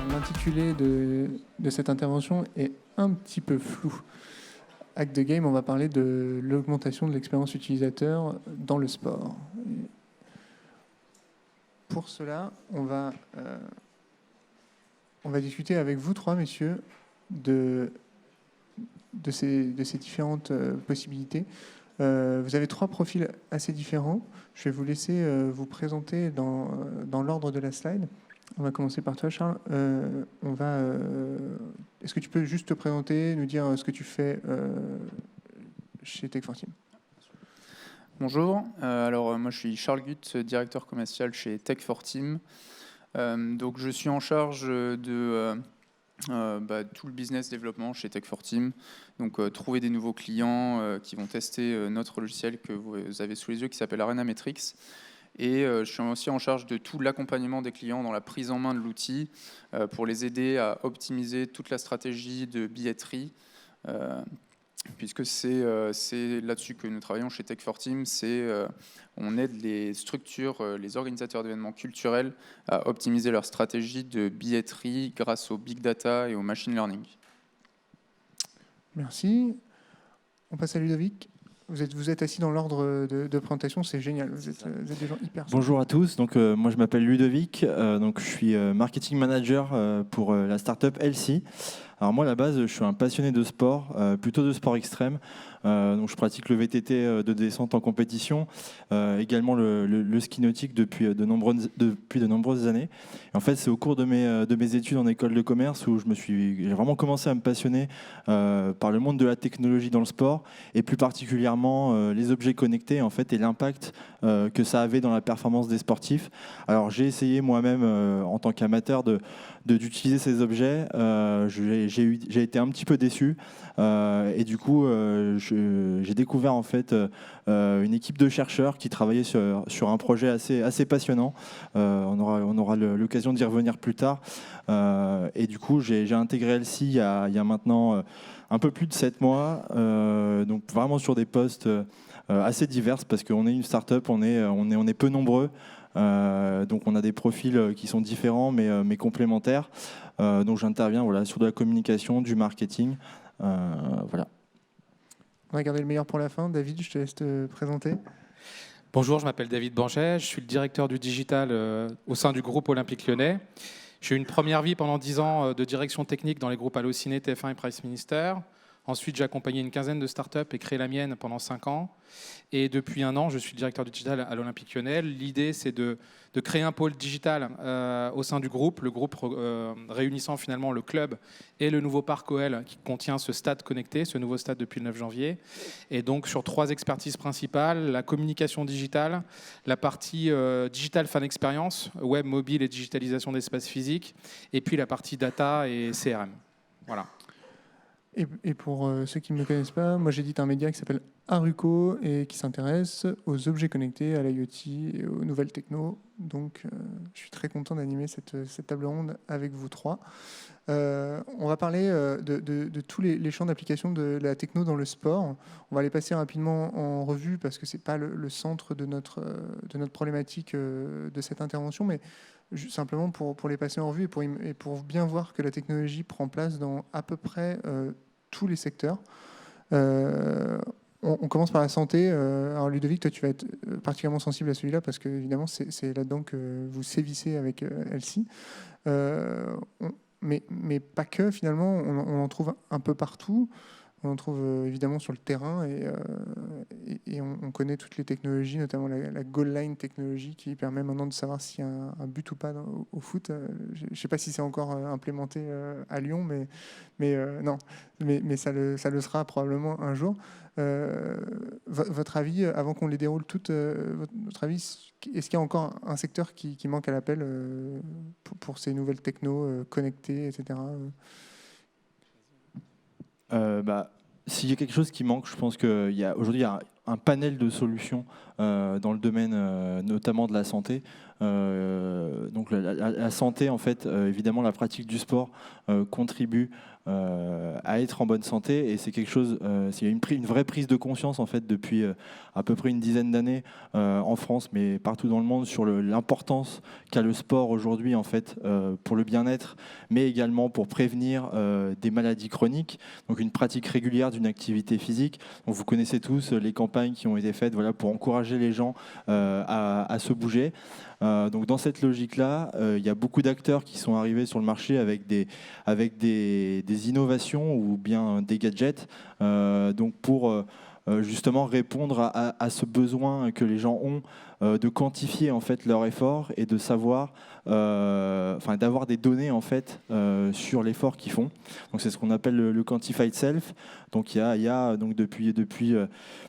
l'intitulé de cette intervention est un petit peu flou. Hack the Game, on va parler de l'augmentation de l'expérience utilisateur dans le sport. Et pour cela, on va discuter avec vous trois, messieurs, de ces différentes possibilités. Vous avez trois profils assez différents. Je vais vous laisser vous présenter dans l'ordre de la slide. On va commencer par toi, Charles. Est-ce que tu peux juste te présenter, nous dire ce que tu fais chez Tech4Team? Bonjour, moi je suis Charles Gutt, directeur commercial chez Tech4Team. Donc je suis en charge de tout le business développement chez Tech4Team. Donc trouver des nouveaux clients qui vont tester notre logiciel que vous avez sous les yeux qui s'appelle Arena Metrics. Et je suis aussi en charge de tout l'accompagnement des clients dans la prise en main de l'outil pour les aider à optimiser toute la stratégie de billetterie. Puisque c'est là-dessus que nous travaillons chez Tech4Team, on aide les structures, les organisateurs d'événements culturels à optimiser leur stratégie de billetterie grâce au big data et au machine learning. Merci. On passe à Ludovic. Vous êtes assis dans l'ordre de présentation, c'est génial. Vous êtes des gens hyper sympas. Bonjour à tous, donc, moi je m'appelle Ludovic, donc, je suis marketing manager pour la startup LC. Alors moi à la base je suis un passionné de sport, plutôt de sport extrême. Donc je pratique le VTT de descente en compétition, également le ski nautique depuis de nombreuses années. Et en fait, c'est au cours de mes études en école de commerce où j'ai vraiment commencé à me passionner par le monde de la technologie dans le sport et plus particulièrement les objets connectés en fait, et l'impact que ça avait dans la performance des sportifs. Alors j'ai essayé moi-même en tant qu'amateur d'utiliser ces objets. J'ai été un petit peu déçu et du coup j'ai découvert en fait une équipe de chercheurs qui travaillait sur un projet assez passionnant. On aura l'occasion d'y revenir plus tard. Et du coup j'ai intégré LC il y a maintenant un peu plus de 7 mois, donc vraiment sur des postes assez divers parce qu'on est une start-up, on est peu nombreux. Donc on a des profils qui sont différents mais complémentaires. Donc j'interviens sur de la communication, du marketing. Voilà. On va garder le meilleur pour la fin. David, je te laisse te présenter. Bonjour, je m'appelle David Banchet, je suis le directeur du digital au sein du groupe Olympique Lyonnais. J'ai eu une première vie pendant 10 ans de direction technique dans les groupes Allociné, TF1 et Price Minister. Ensuite, j'ai accompagné une quinzaine de startups et créé la mienne pendant 5 ans. Et depuis 1 an, je suis directeur du digital à l'Olympique Lyonnais. L'idée, c'est de créer un pôle digital au sein du groupe, le groupe réunissant finalement le club et le nouveau parc OL qui contient ce stade connecté, ce nouveau stade depuis le 9 janvier. Et donc, sur 3 expertises principales, la communication digitale, la partie digital fan experience, web, mobile et digitalisation d'espace physique, et puis la partie data et CRM. Voilà. Et pour ceux qui ne me connaissent pas, moi j'édite un média qui s'appelle Aruco et qui s'intéresse aux objets connectés, à l'IoT et aux nouvelles techno. Donc je suis très content d'animer cette table ronde avec vous trois. On va parler de tous les champs d'application de la techno dans le sport. On va les passer rapidement en revue parce que ce n'est pas le centre de notre problématique de cette intervention, mais simplement pour les passer en revue et pour bien voir que la technologie prend place dans à peu près tous les secteurs. On commence par la santé. Alors Ludovic, toi tu vas être particulièrement sensible à celui-là parce que évidemment c'est là-dedans que vous sévissez avec LC. Mais pas que, finalement, on en trouve un peu partout. On en trouve évidemment sur le terrain et on connaît toutes les technologies, notamment la goal line technologie qui permet maintenant de savoir s'il y a un but ou pas au foot. Je ne sais pas si c'est encore implémenté à Lyon, mais ça le sera probablement un jour. Votre avis, avant qu'on les déroule toutes, votre avis, est-ce qu'il y a encore un secteur qui manque à l'appel pour ces nouvelles technos connectées, etc. S'il y a quelque chose qui manque, je pense qu'aujourd'hui, il y a un panel de solutions dans le domaine notamment de la santé. Donc la santé, en fait, évidemment, la pratique du sport contribue à être en bonne santé, et c'est quelque chose, il y a une vraie prise de conscience en fait depuis à peu près une dizaine d'années en France, mais partout dans le monde, sur l'importance qu'a le sport aujourd'hui en fait pour le bien-être, mais également pour prévenir des maladies chroniques. Donc une pratique régulière d'une activité physique. Donc vous connaissez tous les campagnes qui ont été faites, voilà, pour encourager les gens à se bouger. Donc dans cette logique-là, il y a beaucoup d'acteurs qui sont arrivés sur le marché avec des innovations ou bien des gadgets, donc pour justement répondre à ce besoin que les gens ont de quantifier en fait leur effort et de savoir, d'avoir des données en fait sur l'effort qu'ils font. Donc c'est ce qu'on appelle le quantified self. Donc il y a donc depuis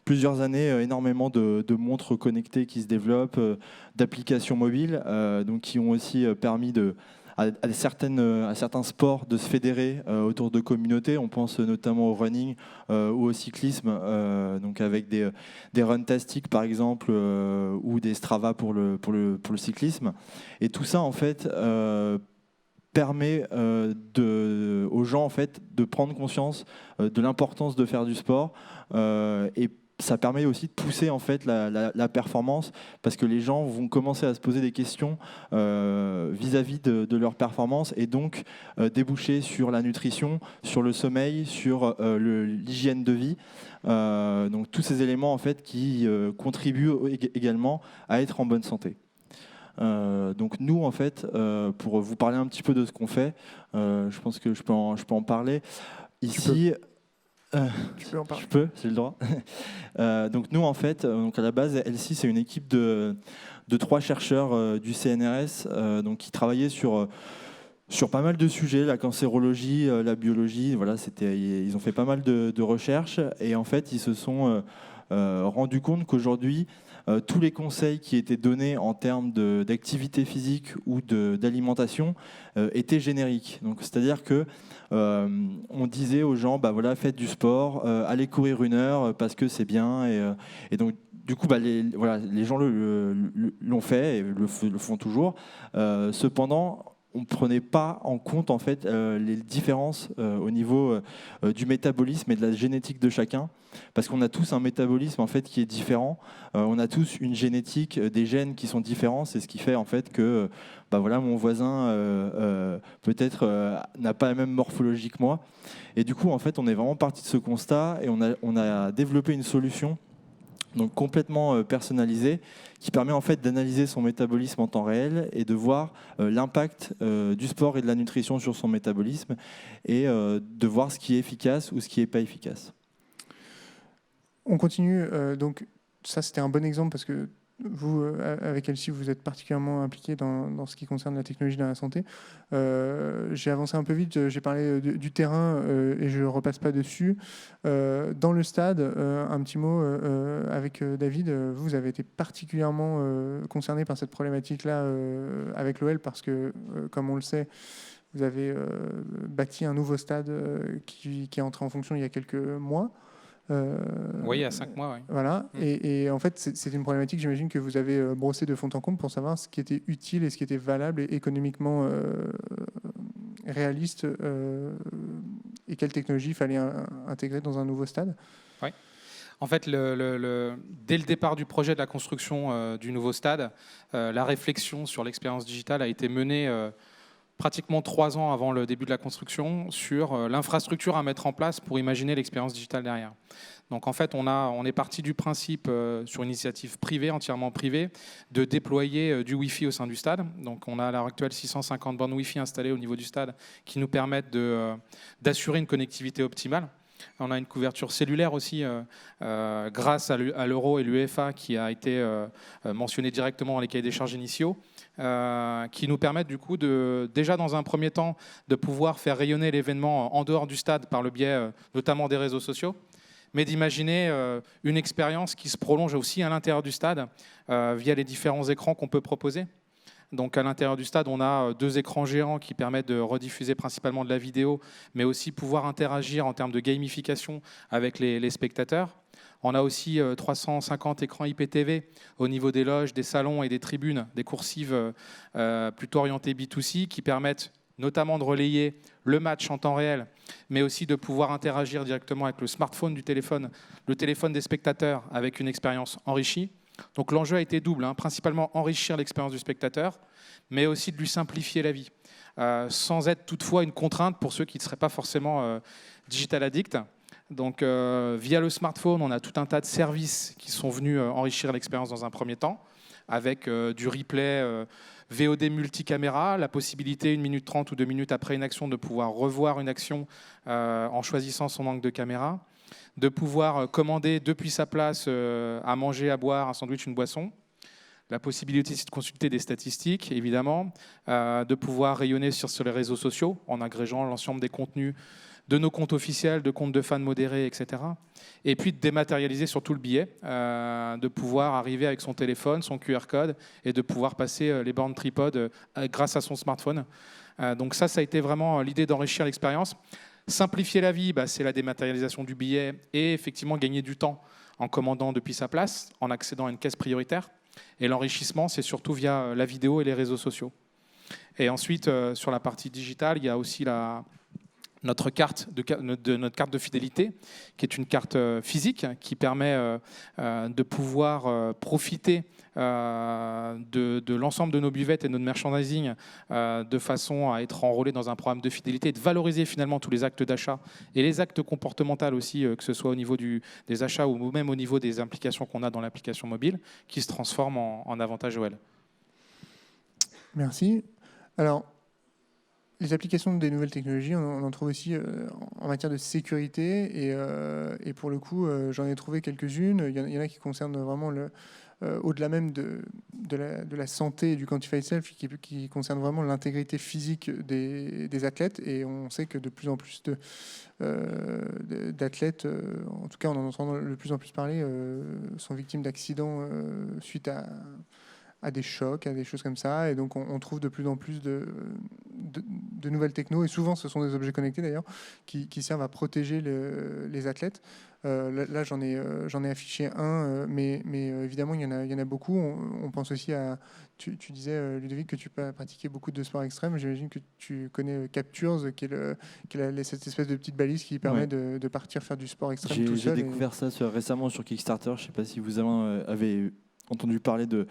plusieurs années énormément de montres connectées qui se développent, d'applications mobiles, donc qui ont aussi permis à certains sports de se fédérer autour de communautés. On pense notamment au running ou au cyclisme, donc avec des Runtastic par exemple, ou des Strava pour le cyclisme. Et tout ça en fait permet aux gens en fait de prendre conscience de l'importance de faire du sport, et ça permet aussi de pousser en fait la performance, parce que les gens vont commencer à se poser des questions vis-à-vis de leur performance, et donc déboucher sur la nutrition, sur le sommeil, sur l'hygiène de vie. Donc tous ces éléments en fait qui contribuent également à être en bonne santé. Donc nous en fait, pour vous parler un petit peu de ce qu'on fait, je pense que je peux en parler ici. Tu peux en parler. Je peux, j'ai le droit. Donc nous en fait, donc à la base, LC, c'est une équipe de 3 chercheurs du CNRS, donc qui travaillaient sur pas mal de sujets, la cancérologie, la biologie. Voilà, ils ont fait pas mal de recherches, et en fait ils se sont rendus compte qu'aujourd'hui tous les conseils qui étaient donnés en termes d'activité physique ou d'alimentation étaient génériques. Donc, c'est-à-dire que on disait aux gens, voilà, faites du sport, allez courir 1 heure parce que c'est bien. Et donc, du coup, les gens l'ont fait et le font toujours. Cependant, on ne prenait pas en compte en fait les différences au niveau du métabolisme et de la génétique de chacun, parce qu'on a tous un métabolisme en fait qui est différent, on a tous une génétique, des gènes qui sont différents. C'est ce qui fait en fait que voilà, mon voisin peut-être n'a pas la même morphologie que moi, et du coup en fait on est vraiment parti de ce constat, et on a développé une solution donc complètement personnalisé, qui permet en fait d'analyser son métabolisme en temps réel et de voir l'impact du sport et de la nutrition sur son métabolisme, et de voir ce qui est efficace ou ce qui n'est pas efficace. On continue, donc ça c'était un bon exemple, parce que vous, avec Elsie, vous êtes particulièrement impliqué dans ce qui concerne la technologie dans la santé. J'ai avancé un peu vite, j'ai parlé du terrain et je ne repasse pas dessus. Dans le stade, un petit mot avec David, vous avez été particulièrement concerné par cette problématique-là avec l'OL, parce que, comme on le sait, vous avez bâti un nouveau stade qui est entré en fonction il y a quelques mois. Oui, il y a 5 mois. Oui. Voilà, et en fait, c'est une problématique, j'imagine, que vous avez brossé de fond en comble pour savoir ce qui était utile et ce qui était valable et économiquement réaliste, et quelle technologie il fallait intégrer dans un nouveau stade. Oui. En fait, dès le départ du projet de la construction du nouveau stade, la réflexion sur l'expérience digitale a été menée pratiquement 3 ans avant le début de la construction sur l'infrastructure à mettre en place pour imaginer l'expérience digitale derrière. Donc en fait, on est parti du principe, sur une initiative privée, entièrement privée, de déployer du Wi-Fi au sein du stade. Donc on a à l'heure actuelle 650 bornes Wi-Fi installées au niveau du stade qui nous permettent d'assurer une connectivité optimale. On a une couverture cellulaire aussi grâce à l'Euro et l'UEFA, qui a été mentionné directement dans les cahiers des charges initiaux, qui nous permettent du coup déjà dans un premier temps de pouvoir faire rayonner l'événement en dehors du stade par le biais notamment des réseaux sociaux, mais d'imaginer une expérience qui se prolonge aussi à l'intérieur du stade via les différents écrans qu'on peut proposer. Donc à l'intérieur du stade, on a 2 écrans géants qui permettent de rediffuser principalement de la vidéo, mais aussi pouvoir interagir en termes de gamification avec les spectateurs. On a aussi 350 écrans IPTV au niveau des loges, des salons et des tribunes, des coursives plutôt orientées B2C qui permettent notamment de relayer le match en temps réel, mais aussi de pouvoir interagir directement avec le smartphone du téléphone, le téléphone des spectateurs avec une expérience enrichie. Donc l'enjeu a été double, principalement enrichir l'expérience du spectateur, mais aussi de lui simplifier la vie, sans être toutefois une contrainte pour ceux qui ne seraient pas forcément digital addicts. Donc via le smartphone, on a tout un tas de services qui sont venus enrichir l'expérience dans un premier temps, avec du replay VOD multicaméra, la possibilité 1 minute 30 ou 2 minutes après une action de pouvoir revoir une action en choisissant son angle de caméra, de pouvoir commander depuis sa place à manger, à boire, un sandwich, une boisson, la possibilité aussi de consulter des statistiques, évidemment, de pouvoir rayonner sur les réseaux sociaux en agrégeant l'ensemble des contenus de nos comptes officiels, de comptes de fans modérés, etc. Et puis de dématérialiser surtout le billet, de pouvoir arriver avec son téléphone, son QR code, et de pouvoir passer les bornes tripod grâce à son smartphone. Donc ça a été vraiment l'idée d'enrichir l'expérience. Simplifier la vie, c'est la dématérialisation du billet et effectivement gagner du temps en commandant depuis sa place, en accédant à une caisse prioritaire. Et l'enrichissement, c'est surtout via la vidéo et les réseaux sociaux. Et ensuite, sur la partie digitale, il y a aussi notre carte de fidélité, qui est une carte physique qui permet de pouvoir profiter de l'ensemble de nos buvettes et de notre merchandising de façon à être enrôlé dans un programme de fidélité et de valoriser finalement tous les actes d'achat et les actes comportementaux aussi, que ce soit au niveau des achats ou même au niveau des implications qu'on a dans l'application mobile, qui se transforment en avantage OL. Merci. Alors, les applications des nouvelles technologies, on en trouve aussi en matière de sécurité. Et pour le coup, j'en ai trouvé quelques-unes. Il y en a qui concernent vraiment au-delà même de la santé et du quantified self, qui concerne vraiment l'intégrité physique des athlètes. Et on sait que de plus en plus d'athlètes, en tout cas on en entend de plus en plus parler, sont victimes d'accidents suite à des chocs, à des choses comme ça. Et donc on trouve de plus en plus de nouvelles technos, et souvent ce sont des objets connectés d'ailleurs, qui servent à protéger les athlètes. Là j'en ai affiché un, mais évidemment il y en a beaucoup. On pense aussi à, tu disais Ludovic que tu pratiquais beaucoup de sport extrême. J'imagine que tu connais Captures, qui est cette espèce de petite balise qui permet de partir faire du sport extrême tout seul. J'ai découvert ça récemment sur Kickstarter. Je ne sais pas si vous avez entendu parler de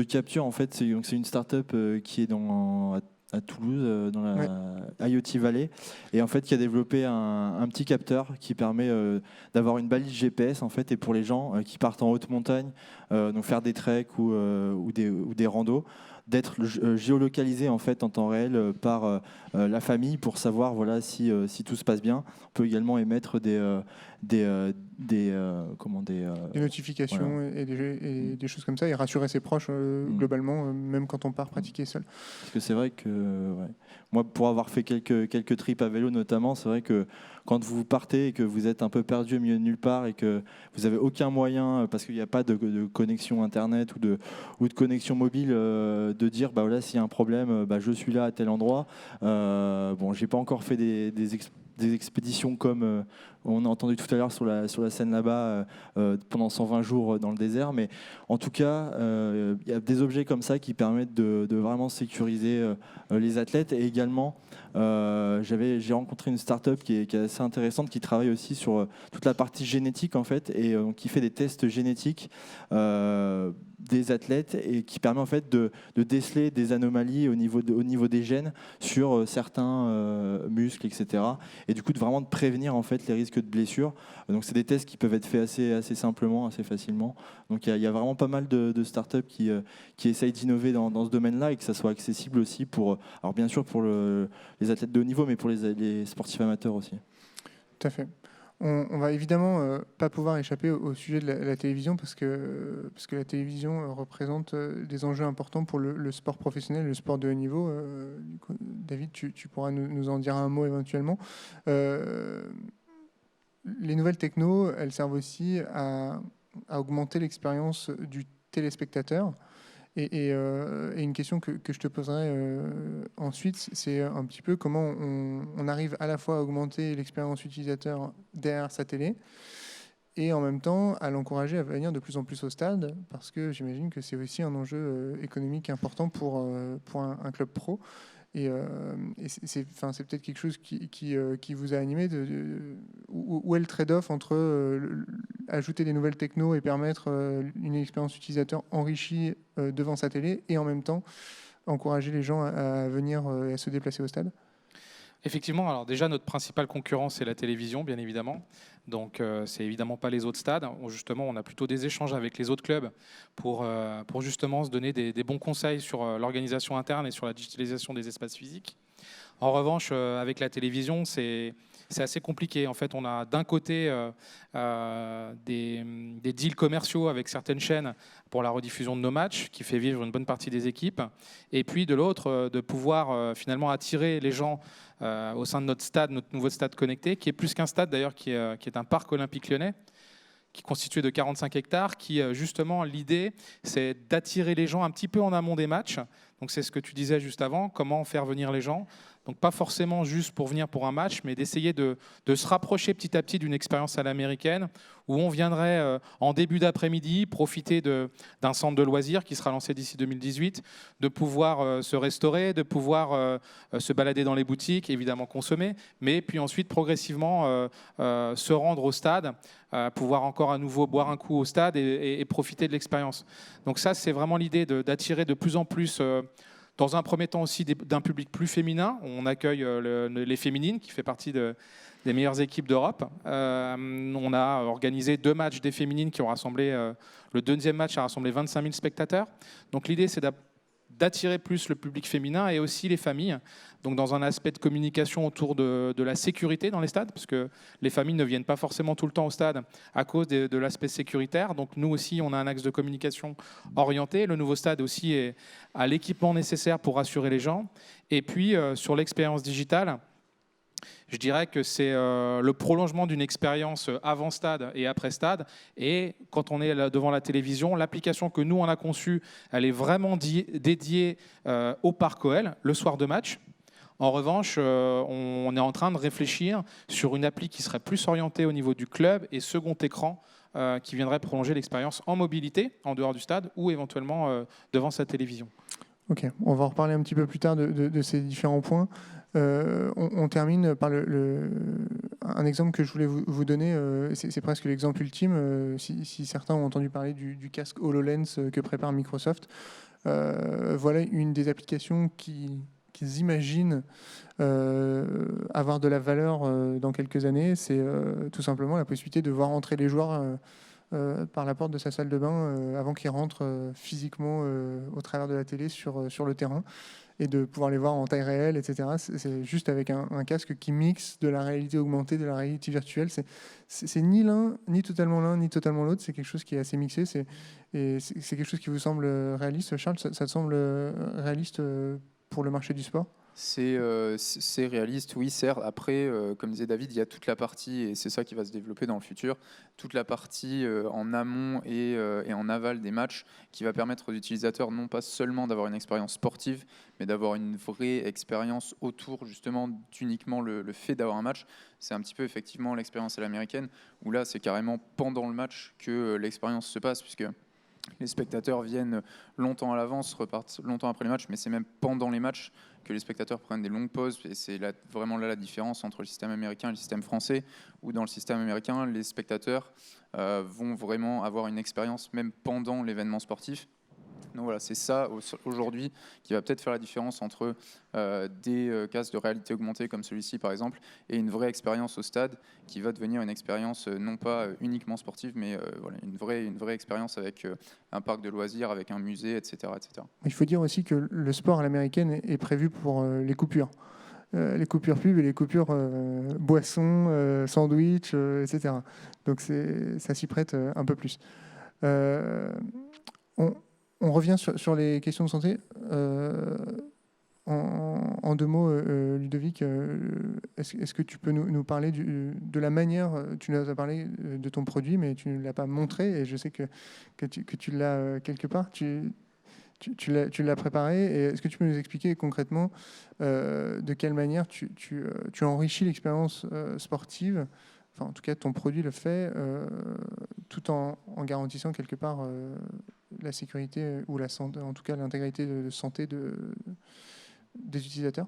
Capture. En fait, c'est une start-up qui est à Toulouse, dans la IoT Valley, et en fait qui a développé un petit capteur qui permet d'avoir une balise GPS en fait, et pour les gens qui partent en haute montagne, donc faire des treks ou des randos, d'être géolocalisé en fait en temps réel par la famille pour savoir si tout se passe bien. On peut également émettre des notifications, voilà, et des choses comme ça, et rassurer ses proches globalement, même quand on part pratiquer seul. Parce que c'est vrai que moi, pour avoir fait quelques trips à vélo notamment, c'est vrai que quand vous partez et que vous êtes un peu perdu au milieu de nulle part et que vous n'avez aucun moyen, parce qu'il n'y a pas de connexion internet ou de connexion mobile, de dire s'il y a un problème, je suis là à tel endroit. J'ai pas encore fait des expéditions comme on a entendu tout à l'heure sur la scène là-bas pendant 120 jours dans le désert, mais en tout cas il y a des objets comme ça qui permettent de vraiment sécuriser les athlètes. Et également j'ai rencontré une start-up qui est assez intéressante, qui travaille aussi sur toute la partie génétique en fait, et qui fait des tests génétiques des athlètes, et qui permet en fait de déceler des anomalies au niveau des gènes sur certains muscles, etc. Et du coup de vraiment prévenir en fait les risques de blessures. Donc c'est des tests qui peuvent être faits assez simplement, assez facilement. Donc il y a vraiment pas mal de startups qui essayent d'innover dans ce domaine-là, et que ça soit accessible aussi alors bien sûr pour les athlètes de haut niveau, mais pour les sportifs amateurs aussi. Tout à fait. On va évidemment pas pouvoir échapper au sujet de la télévision, parce que la télévision représente des enjeux importants pour le sport professionnel, le sport de haut niveau. Du coup, David, tu pourras nous en dire un mot éventuellement. Les nouvelles technos, elles servent aussi à augmenter l'expérience du téléspectateur. Et une question que je te poserai ensuite, c'est un petit peu comment on arrive à la fois à augmenter l'expérience utilisateur derrière sa télé et en même temps à l'encourager à venir de plus en plus au stade, parce que j'imagine que c'est aussi un enjeu économique important pour un club pro. Et c'est peut-être quelque chose qui vous a animé, où est le trade-off entre ajouter des nouvelles technos et permettre une expérience utilisateur enrichie devant sa télé, et en même temps encourager les gens à venir et à se déplacer au stade? Effectivement, alors déjà notre principal concurrent c'est la télévision, bien évidemment. Donc c'est évidemment pas les autres stades. Justement, on a plutôt des échanges avec les autres clubs pour justement se donner des bons conseils sur l'organisation interne et sur la digitalisation des espaces physiques. En revanche, avec la télévision, c'est assez compliqué. En fait, on a d'un côté des deals commerciaux avec certaines chaînes pour la rediffusion de nos matchs, qui fait vivre une bonne partie des équipes. Et puis de l'autre, de pouvoir finalement attirer les gens au sein de notre stade, notre nouveau stade connecté, qui est plus qu'un stade d'ailleurs, qui est un parc olympique lyonnais, qui est constitué de 45 hectares, qui justement, l'idée, c'est d'attirer les gens un petit peu en amont des matchs. Donc c'est ce que tu disais juste avant, comment faire venir les gens. Donc pas forcément juste pour venir pour un match, mais d'essayer de se rapprocher petit à petit d'une expérience à l'américaine, où on viendrait en début d'après-midi profiter d'un centre de loisirs qui sera lancé d'ici 2018, de pouvoir se restaurer, de pouvoir se balader dans les boutiques, évidemment consommer, mais puis ensuite progressivement se rendre au stade, pouvoir encore à nouveau boire un coup au stade et profiter de l'expérience. Donc ça, c'est vraiment l'idée d'attirer de plus en plus... dans un premier temps aussi d'un public plus féminin. On accueille les féminines, qui fait partie des meilleures équipes d'Europe. On a organisé 2 matchs des féminines qui ont rassemblé... le deuxième match a rassemblé 25 000 spectateurs. Donc l'idée, c'est d'attirer plus le public féminin et aussi les familles. Donc dans un aspect de communication autour de la sécurité dans les stades, parce que les familles ne viennent pas forcément tout le temps au stade à cause de l'aspect sécuritaire. Donc nous aussi, on a un axe de communication orienté. Le nouveau stade aussi a l'équipement nécessaire pour rassurer les gens. Et puis sur l'expérience digitale, je dirais que c'est le prolongement d'une expérience avant stade et après stade. Et quand on est là devant la télévision, l'application que nous, on a conçue, elle est vraiment dédiée au Parc OL, le soir de match. En revanche, on est en train de réfléchir sur une appli qui serait plus orientée au niveau du club et second écran, qui viendrait prolonger l'expérience en mobilité, en dehors du stade, ou éventuellement devant sa télévision. Ok, on va en reparler un petit peu plus tard de ces différents points. On termine par un exemple que je voulais vous donner. C'est presque l'exemple ultime. Si certains ont entendu parler du casque HoloLens que prépare Microsoft, voilà une des applications qu'ils imaginent avoir de la valeur dans quelques années. C'est tout simplement la possibilité de voir entrer les joueurs par la porte de sa salle de bain avant qu'ils rentrent physiquement au travers de la télé sur le terrain, et de pouvoir les voir en taille réelle, etc. C'est juste avec un casque qui mixe de la réalité augmentée, de la réalité virtuelle. C'est ni totalement l'un, ni totalement l'autre. C'est quelque chose qui est assez mixé. C'est quelque chose qui vous semble réaliste, Charles? Ça te semble réaliste pour le marché du sport? C'est réaliste, oui, certes. Après, comme disait David, il y a toute la partie, et c'est ça qui va se développer dans le futur, toute la partie en amont et en aval des matchs, qui va permettre aux utilisateurs non pas seulement d'avoir une expérience sportive, mais d'avoir une vraie expérience autour justement d'uniquement le fait d'avoir un match. C'est un petit peu effectivement l'expérience à l'américaine, où là c'est carrément pendant le match que l'expérience se passe, puisque les spectateurs viennent longtemps à l'avance, repartent longtemps après les matchs, mais c'est même pendant les matchs que les spectateurs prennent des longues pauses. Et c'est vraiment là la différence entre le système américain et le système français, où dans le système américain, les spectateurs vont vraiment avoir une expérience même pendant l'événement sportif. Donc voilà, c'est ça aujourd'hui qui va peut-être faire la différence entre des casques de réalité augmentée comme celui-ci par exemple, et une vraie expérience au stade qui va devenir une expérience non pas uniquement sportive, mais voilà, une vraie expérience avec un parc de loisirs, avec un musée, etc., etc. Il faut dire aussi que le sport à l'américaine est prévu pour les coupures. Les coupures pub et les coupures boissons, sandwich, etc. Donc ça s'y prête un peu plus. On revient sur les questions de santé. En 2 mots, Ludovic, est-ce que tu peux nous parler de la manière, tu nous as parlé de ton produit, mais tu ne l'as pas montré, et je sais que tu l'as quelque part. Tu tu l'as préparé. Et est-ce que tu peux nous expliquer concrètement de quelle manière tu enrichis l'expérience sportive, enfin en tout cas ton produit le fait, tout en garantissant quelque part la sécurité ou la santé, en tout cas l'intégrité de santé des utilisateurs?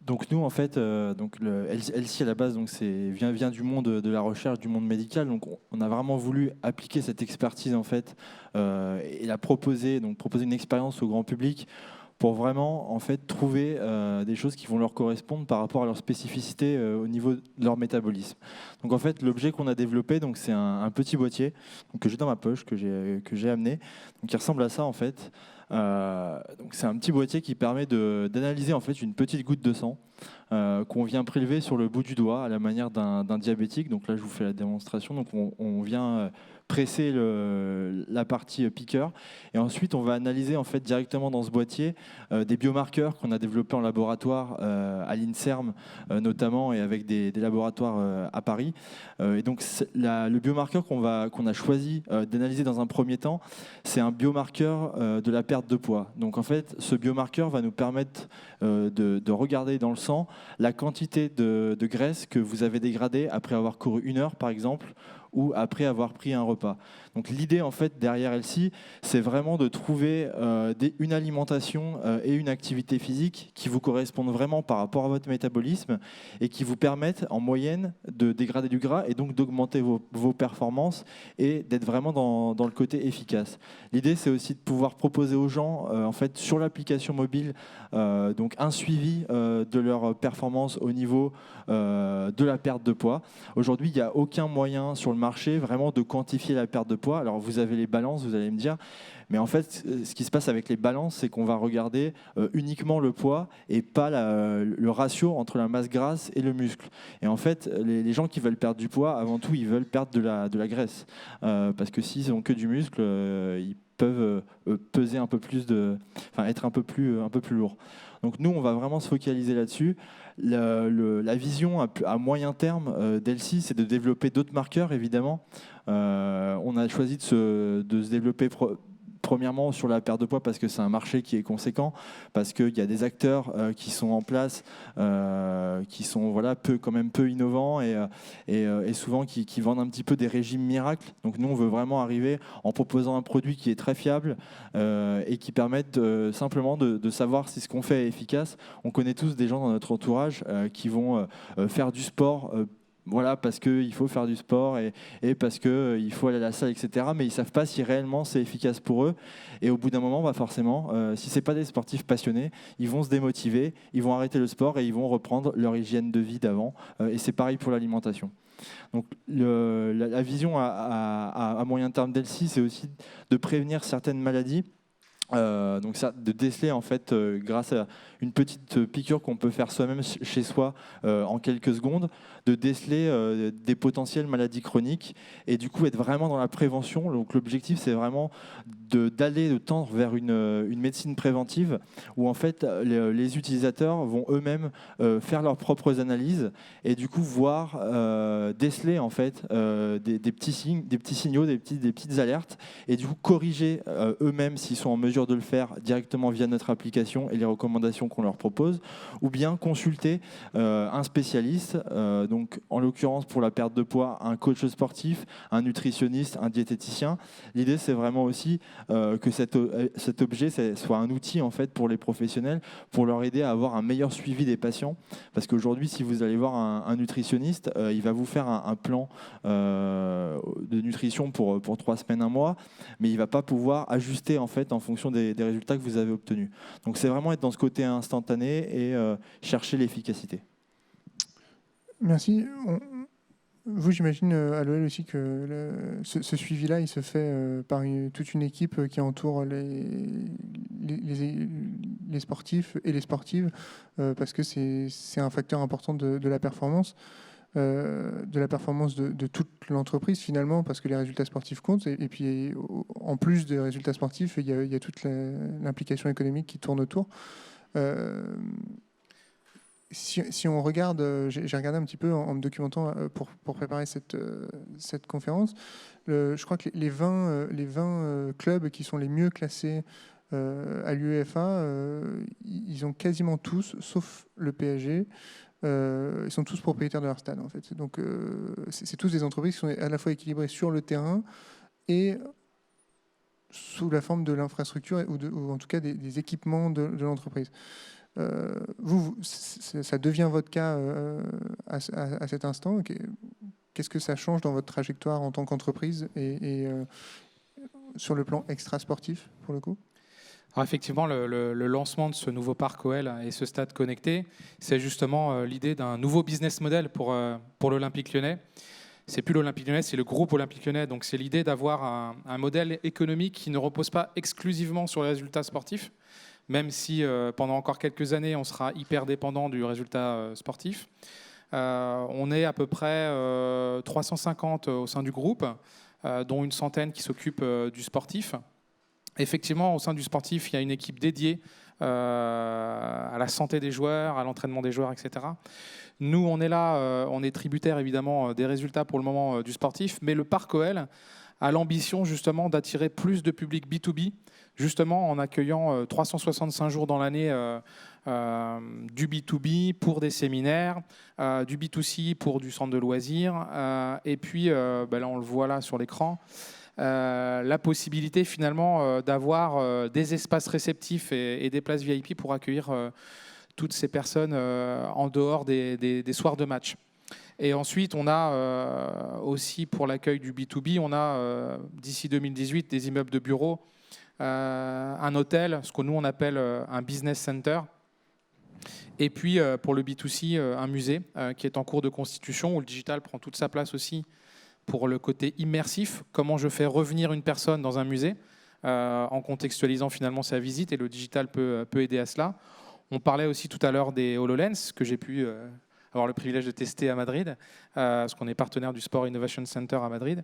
Donc nous en fait, donc le LC à la base donc vient du monde de la recherche, du monde médical. Donc on a vraiment voulu appliquer cette expertise en fait et la proposer une expérience au grand public pour vraiment en fait trouver des choses qui vont leur correspondre par rapport à leur spécificité au niveau de leur métabolisme. Donc en fait l'objet qu'on a développé donc c'est un petit boîtier donc, que j'ai dans ma poche que j'ai amené donc qui ressemble à ça en fait. Donc c'est un petit boîtier qui permet d'analyser en fait une petite goutte de sang qu'on vient prélever sur le bout du doigt à la manière d'un diabétique. Donc là je vous fais la démonstration. Donc on vient presser la partie piqueur et ensuite on va analyser en fait directement dans ce boîtier des biomarqueurs qu'on a développés en laboratoire à l'INSERM notamment et avec des laboratoires à Paris. Et donc le biomarqueur qu'on a choisi d'analyser dans un premier temps, c'est un biomarqueur de la perte de poids. Donc en fait ce biomarqueur va nous permettre de regarder dans le sang la quantité de graisse que vous avez dégradée après avoir couru 1 heure par exemple ou après avoir pris un repas. Donc l'idée en fait derrière LC, c'est vraiment de trouver une alimentation et une activité physique qui vous correspondent vraiment par rapport à votre métabolisme et qui vous permettent en moyenne de dégrader du gras et donc d'augmenter vos performances et d'être vraiment dans le côté efficace. L'idée c'est aussi de pouvoir proposer aux gens en fait sur l'application mobile donc un suivi de leur performance au niveau de la perte de poids. Aujourd'hui, il n'y a aucun moyen sur le marché vraiment de quantifier la perte de poids. Alors vous avez les balances, vous allez me dire, mais en fait, ce qui se passe avec les balances, c'est qu'on va regarder uniquement le poids et pas le ratio entre la masse grasse et le muscle. Et en fait, les gens qui veulent perdre du poids, avant tout, ils veulent perdre de la graisse. Parce que s'ils n'ont que du muscle, ils peuvent peser un peu plus être un peu plus lourd. Donc nous, on va vraiment se focaliser là-dessus. La vision à moyen terme d'Elsi, c'est de développer d'autres marqueurs, évidemment. On a choisi de se développer premièrement sur la perte de poids parce que c'est un marché qui est conséquent, parce qu'il y a des acteurs qui sont en place, qui sont quand même peu innovants et souvent qui vendent un petit peu des régimes miracles. Donc nous, on veut vraiment arriver en proposant un produit qui est très fiable et qui permette simplement de savoir si ce qu'on fait est efficace. On connaît tous des gens dans notre entourage qui vont faire du sport parce qu'il faut faire du sport et parce qu'il faut aller à la salle, etc. Mais ils ne savent pas si réellement c'est efficace pour eux. Et au bout d'un moment, forcément, si ce n'est pas des sportifs passionnés, ils vont se démotiver, ils vont arrêter le sport et ils vont reprendre leur hygiène de vie d'avant. Et c'est pareil pour l'alimentation. Donc la vision à moyen terme d'Elsi, c'est aussi de prévenir certaines maladies. Donc ça, de déceler en fait grâce à une petite piqûre qu'on peut faire soi-même chez soi en quelques secondes, de déceler des potentielles maladies chroniques et du coup être vraiment dans la prévention. Donc l'objectif c'est vraiment de tendre vers une médecine préventive où en fait les utilisateurs vont eux-mêmes faire leurs propres analyses et du coup voir déceler en fait des petits signes, des petits signaux, des petites alertes et du coup corriger eux-mêmes s'ils sont en mesure de le faire directement via notre application et les recommandations qu'on leur propose, ou bien consulter un spécialiste, donc en l'occurrence pour la perte de poids, un coach sportif, un nutritionniste, un diététicien. L'idée c'est vraiment aussi que cet objet soit un outil en fait pour les professionnels, pour leur aider à avoir un meilleur suivi des patients, parce qu'aujourd'hui si vous allez voir un nutritionniste, il va vous faire un plan de nutrition pour 3 semaines, 1 mois, mais il ne va pas pouvoir ajuster en fait en fonction des résultats que vous avez obtenus. Donc c'est vraiment être dans ce côté instantané et chercher l'efficacité. Merci. Vous, j'imagine à l'OL aussi que ce suivi-là, il se fait par toute une équipe qui entoure les sportifs et les sportives, parce que c'est un facteur important de la performance. De toute l'entreprise finalement, parce que les résultats sportifs comptent et puis en plus des résultats sportifs il y a toute l'implication économique qui tourne autour. Si on regarde, j'ai regardé un petit peu en me documentant pour préparer cette conférence, je crois que les 20 clubs qui sont les mieux classés À l'UEFA, ils ont quasiment tous, sauf le PSG, ils sont tous propriétaires de leur stade en fait. Donc c'est tous des entreprises qui sont à la fois équilibrées sur le terrain et sous la forme de l'infrastructure ou en tout cas des équipements de l'entreprise. Ça devient votre cas à cet instant. Qu'est-ce que ça change dans votre trajectoire en tant qu'entreprise et sur le plan extra-sportif pour le coup? Alors effectivement, le lancement de ce nouveau parc OL et ce stade connecté, c'est justement l'idée d'un nouveau business model pour l'Olympique Lyonnais. C'est plus l'Olympique Lyonnais, c'est le groupe Olympique Lyonnais. Donc c'est l'idée d'avoir un modèle économique qui ne repose pas exclusivement sur les résultats sportifs, même si pendant encore quelques années, on sera hyper dépendant du résultat sportif. On est à peu près 350 au sein du groupe, dont une centaine qui s'occupent du sportif. Effectivement, au sein du sportif, il y a une équipe dédiée à la santé des joueurs, à l'entraînement des joueurs, etc. Nous, on est là, on est tributaire évidemment des résultats pour le moment du sportif, mais le parc OL a l'ambition justement d'attirer plus de public B2B, justement en accueillant 365 jours dans l'année du B2B pour des séminaires, du B2C pour du centre de loisirs, et puis là on le voit là sur l'écran, la possibilité finalement d'avoir des espaces réceptifs et des places VIP pour accueillir toutes ces personnes en dehors des soirs de match. Et ensuite, on a aussi pour l'accueil du B2B, on a d'ici 2018 des immeubles de bureaux, un hôtel, ce que nous on appelle un business center. Et puis pour le B2C, un musée qui est en cours de constitution où le digital prend toute sa place aussi pour le côté immersif, comment je fais revenir une personne dans un musée en contextualisant finalement sa visite, et le digital peut aider à cela. On parlait aussi tout à l'heure des HoloLens que j'ai pu avoir le privilège de tester à Madrid, parce qu'on est partenaire du Sport Innovation Center à Madrid.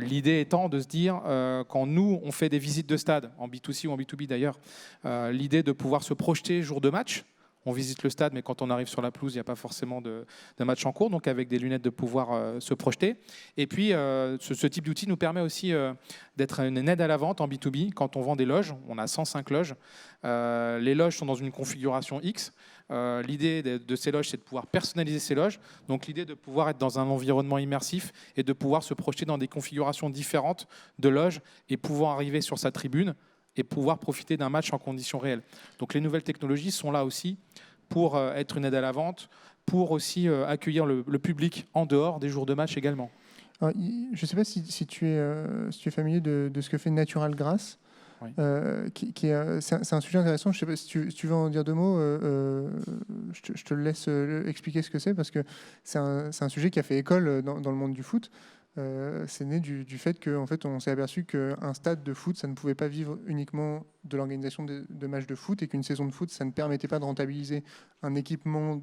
L'idée étant de se dire, quand nous, on fait des visites de stade, en B2C ou en B2B d'ailleurs, l'idée de pouvoir se projeter jour de match. On visite le stade, mais quand on arrive sur la pelouse, il n'y a pas forcément de match en cours, donc avec des lunettes de pouvoir se projeter. Et puis, ce type d'outil nous permet aussi d'être une aide à la vente en B2B. Quand on vend des loges, on a 105 loges. Les loges sont dans une configuration X. L'idée de ces loges, c'est de pouvoir personnaliser ces loges. Donc l'idée de pouvoir être dans un environnement immersif et de pouvoir se projeter dans des configurations différentes de loges et pouvoir arriver sur sa tribune et pouvoir profiter d'un match en conditions réelles. Donc les nouvelles technologies sont là aussi pour être une aide à la vente, pour aussi accueillir le public en dehors des jours de match également. Alors, je ne sais pas si tu es familier de ce que fait Natural Grass. Oui. C'est un sujet intéressant. Je ne sais pas si tu veux en dire deux mots. Je te laisse expliquer ce que c'est, parce que c'est un sujet qui a fait école dans le monde du foot. C'est né du fait qu'en fait, on s'est aperçu qu'un stade de foot, ça ne pouvait pas vivre uniquement de l'organisation de matchs de foot, et qu'une saison de foot, ça ne permettait pas de rentabiliser un équipement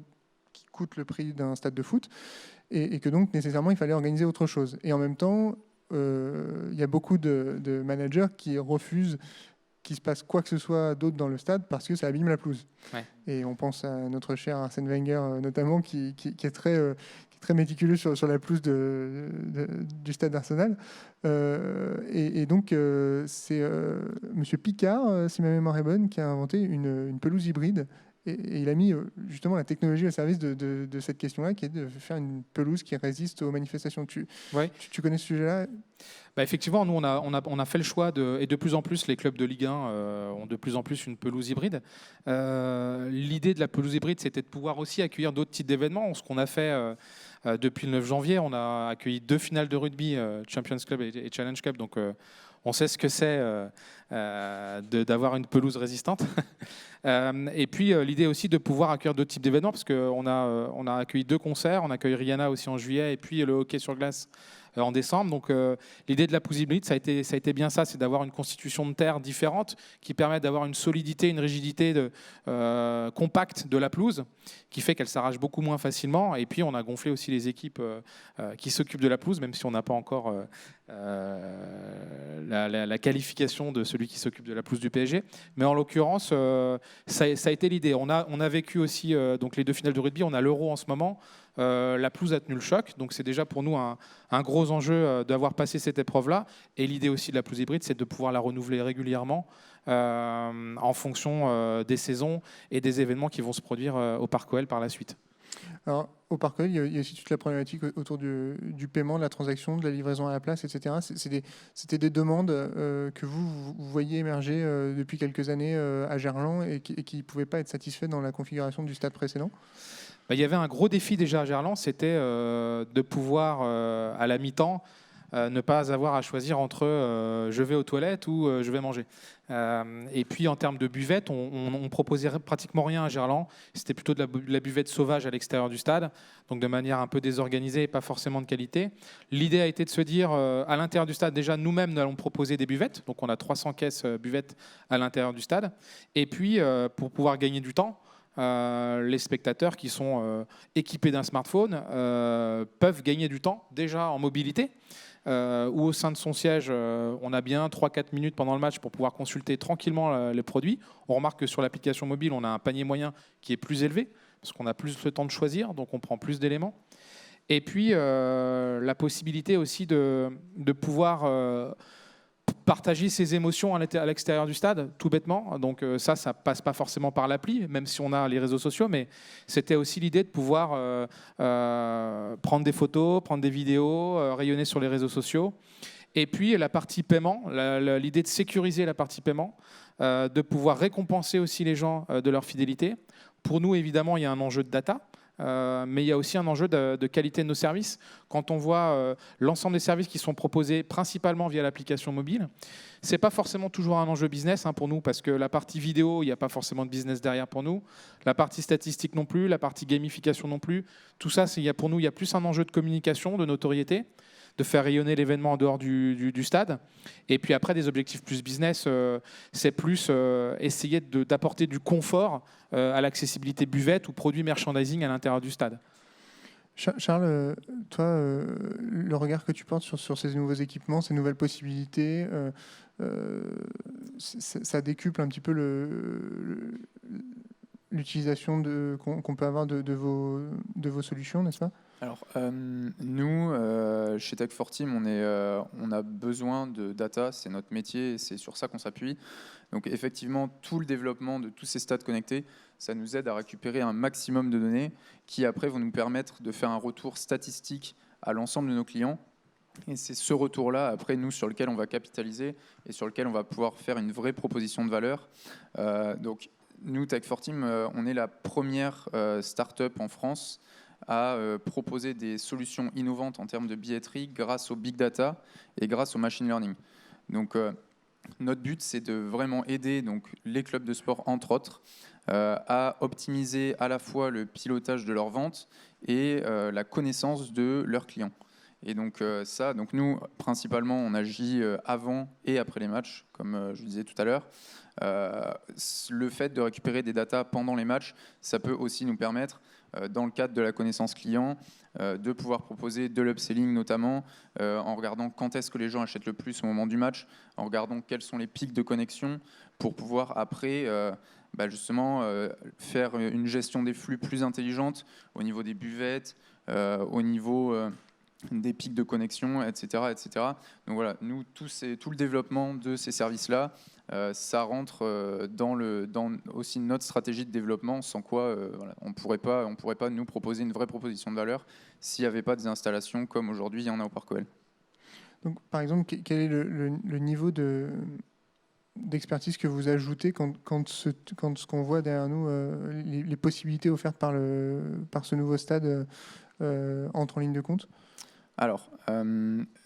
qui coûte le prix d'un stade de foot, et que donc nécessairement il fallait organiser autre chose. Et en même temps, il y a beaucoup de managers qui refusent qu'il se passe quoi que ce soit d'autre dans le stade parce que ça abîme la pelouse. Ouais. Et on pense à notre cher Arsène Wenger notamment, qui est très méticuleux sur la pelouse du stade d'Arsenal. Et donc, c'est Monsieur Picard, si ma mémoire est bonne, qui a inventé une pelouse hybride. Et il a mis justement la technologie au service de cette question-là, qui est de faire une pelouse qui résiste aux manifestations. Tu connais ce sujet-là ? Effectivement, nous, on a fait le choix, et de plus en plus, les clubs de Ligue 1 ont de plus en plus une pelouse hybride. L'idée de la pelouse hybride, c'était de pouvoir aussi accueillir d'autres types d'événements. Ce qu'on a fait depuis le 9 janvier, on a accueilli 2 finales de rugby, Champions Club et Challenge Cup. Donc, on sait ce que c'est d'avoir une pelouse résistante. Et puis, l'idée aussi de pouvoir accueillir d'autres types d'événements, parce qu'on a accueilli 2 concerts. On accueille Rihanna aussi en juillet, et puis le hockey sur glace en décembre. Donc l'idée de la pelouse hybride, ça a été bien ça, c'est d'avoir une constitution de terre différente qui permet d'avoir une solidité, une rigidité compacte de la pelouse, qui fait qu'elle s'arrache beaucoup moins facilement. Et puis on a gonflé aussi les équipes qui s'occupent de la pelouse, même si on n'a pas encore la qualification de celui qui s'occupe de la pelouse du PSG. Mais en l'occurrence, ça a été l'idée. On a vécu aussi donc les 2 finales de rugby, on a l'Euro en ce moment. La pelouse a tenu le choc, donc c'est déjà pour nous un gros gros enjeu d'avoir passé cette épreuve-là. Et l'idée aussi de la pelouse hybride, c'est de pouvoir la renouveler régulièrement en fonction des saisons et des événements qui vont se produire au Parc OL par la suite. Alors, au Parc OL, il y a aussi toute la problématique autour du paiement, de la transaction, de la livraison à la place, etc. C'était des demandes que vous voyez émerger depuis quelques années à Gerland et qui ne pouvaient pas être satisfaites dans la configuration du stade précédent. Il y avait un gros défi déjà à Gerland, c'était de pouvoir, à la mi-temps, ne pas avoir à choisir entre je vais aux toilettes ou je vais manger. Et puis en termes de buvette, on proposait pratiquement rien à Gerland. C'était plutôt de la buvette sauvage à l'extérieur du stade, donc de manière un peu désorganisée et pas forcément de qualité. L'idée a été de se dire, à l'intérieur du stade, déjà nous-mêmes, nous allons proposer des buvettes. Donc on a 300 caisses buvettes à l'intérieur du stade. Et puis pour pouvoir gagner du temps, les spectateurs qui sont équipés d'un smartphone peuvent gagner du temps déjà en mobilité. Ou au sein de son siège, on a bien 3-4 minutes pendant le match pour pouvoir consulter tranquillement les produits. On remarque que sur l'application mobile, on a un panier moyen qui est plus élevé, parce qu'on a plus le temps de choisir, donc on prend plus d'éléments. Et puis, la possibilité aussi de pouvoir partager ses émotions à l'extérieur du stade, tout bêtement. Donc ça passe pas forcément par l'appli, même si on a les réseaux sociaux, mais c'était aussi l'idée de pouvoir prendre des photos, prendre des vidéos, rayonner sur les réseaux sociaux. Et puis la partie paiement, l'idée de sécuriser la partie paiement, de pouvoir récompenser aussi les gens de leur fidélité. Pour nous, évidemment, il y a un enjeu de data. Mais il y a aussi un enjeu de qualité de nos services. Quand on voit l'ensemble des services qui sont proposés principalement via l'application mobile, ce n'est pas forcément toujours un enjeu business pour nous, parce que la partie vidéo, il n'y a pas forcément de business derrière pour nous. La partie statistique non plus, la partie gamification non plus. Tout ça, pour nous, il y a plus un enjeu de communication, de notoriété, de faire rayonner l'événement en dehors du stade. Et puis après, des objectifs plus business, c'est plus essayer d'apporter du confort à l'accessibilité buvette ou produits merchandising à l'intérieur du stade. Charles, toi, le regard que tu portes sur ces nouveaux équipements, ces nouvelles possibilités, ça décuple un petit peu l'utilisation qu'on peut avoir de vos solutions, n'est-ce pas ? Alors, nous, chez Tech for Team, on a besoin de data, c'est notre métier, et c'est sur ça qu'on s'appuie. Donc, effectivement, tout le développement de tous ces stades connectés, ça nous aide à récupérer un maximum de données qui, après, vont nous permettre de faire un retour statistique à l'ensemble de nos clients. Et c'est ce retour-là, après, nous, sur lequel on va capitaliser et sur lequel on va pouvoir faire une vraie proposition de valeur. Donc, nous, Tech for Team, on est la première start-up en France à proposer des solutions innovantes en termes de billetterie grâce au big data et grâce au machine learning. Donc, notre but, c'est de vraiment aider les clubs de sport, entre autres, à optimiser à la fois le pilotage de leurs ventes et la connaissance de leurs clients. Et donc, nous, principalement, on agit avant et après les matchs, comme je le disais tout à l'heure. Le fait de récupérer des datas pendant les matchs, ça peut aussi nous permettre, dans le cadre de la connaissance client, de pouvoir proposer de l'upselling notamment, en regardant quand est-ce que les gens achètent le plus au moment du match, en regardant quels sont les pics de connexion, pour pouvoir après justement faire une gestion des flux plus intelligente au niveau des buvettes, au niveau des pics de connexion, etc., etc. Donc voilà, nous, tout le développement de ces services-là, ça rentre dans aussi notre stratégie de développement, sans quoi on ne pourrait pas nous proposer une vraie proposition de valeur s'il n'y avait pas des installations comme aujourd'hui il y en a au Parc OL. Donc, par exemple, quel est le niveau d'expertise que vous ajoutez quand ce qu'on voit derrière nous, les possibilités offertes par ce nouveau stade entrent en ligne de compte ? Alors,